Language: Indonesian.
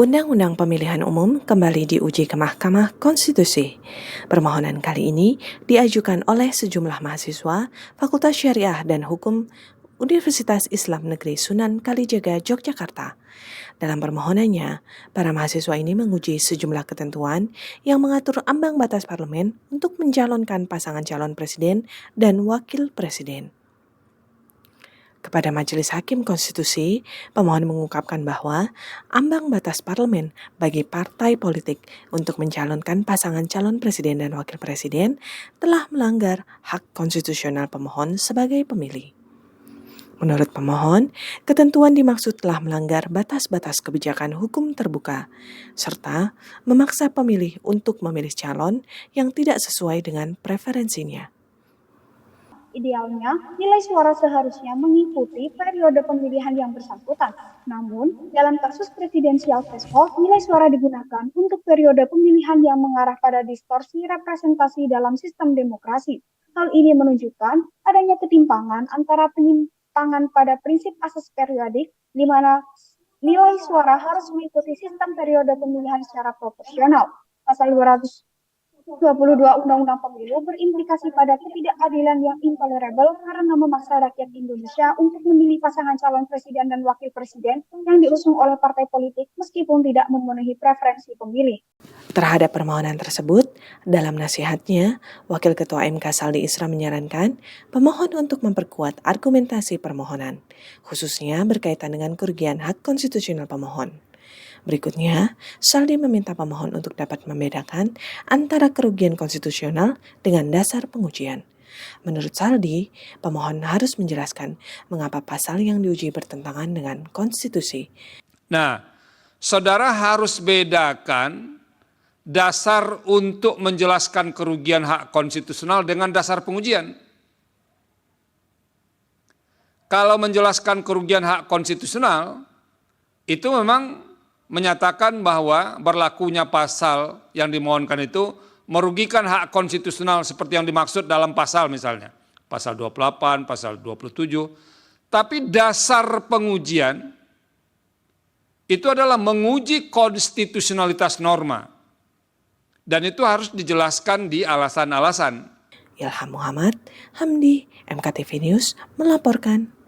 Undang-Undang Pemilihan Umum kembali diuji ke Mahkamah Konstitusi. Permohonan kali ini diajukan oleh sejumlah mahasiswa Fakultas Syariah dan Hukum Universitas Islam Negeri Sunan Kalijaga, Yogyakarta. Dalam permohonannya, para mahasiswa ini menguji sejumlah ketentuan yang mengatur ambang batas parlemen untuk mencalonkan pasangan calon presiden dan wakil presiden. Kepada Majelis Hakim Konstitusi, pemohon mengungkapkan bahwa ambang batas parlemen bagi partai politik untuk mencalonkan pasangan calon presiden dan wakil presiden telah melanggar hak konstitusional pemohon sebagai pemilih. Menurut pemohon, ketentuan dimaksud telah melanggar batas-batas kebijakan hukum terbuka, serta memaksa pemilih untuk memilih calon yang tidak sesuai dengan preferensinya. Idealnya, nilai suara seharusnya mengikuti periode pemilihan yang bersangkutan. Namun, dalam kasus presidensial threshold, nilai suara digunakan untuk periode pemilihan yang mengarah pada distorsi representasi dalam sistem demokrasi. Hal ini menunjukkan adanya ketimpangan antara penyimpangan pada prinsip asas periodik, di mana nilai suara harus mengikuti sistem periode pemilihan secara proporsional. Pasal 222 Undang-Undang Pemilu berimplikasi pada ketidakadilan yang intolerable karena memaksa rakyat Indonesia untuk memilih pasangan calon presiden dan wakil presiden yang diusung oleh partai politik meskipun tidak memenuhi preferensi pemilih. Terhadap permohonan tersebut, dalam nasihatnya, Wakil Ketua MK Saldi Isra menyarankan pemohon untuk memperkuat argumentasi permohonan, khususnya berkaitan dengan kerugian hak konstitusional pemohon. Berikutnya, Saldi meminta pemohon untuk dapat membedakan antara kerugian konstitusional dengan dasar pengujian. Menurut Saldi, pemohon harus menjelaskan mengapa pasal yang diuji bertentangan dengan konstitusi. Nah, saudara harus bedakan dasar untuk menjelaskan kerugian hak konstitusional dengan dasar pengujian. Kalau menjelaskan kerugian hak konstitusional, itu memang menyatakan bahwa berlakunya pasal yang dimohonkan itu merugikan hak konstitusional seperti yang dimaksud dalam pasal misalnya. Pasal 28, pasal 27. Tapi dasar pengujian itu adalah menguji konstitusionalitas norma. Dan itu harus dijelaskan di alasan-alasan. Ilham Muhammad, Hamdi, MKTV News melaporkan.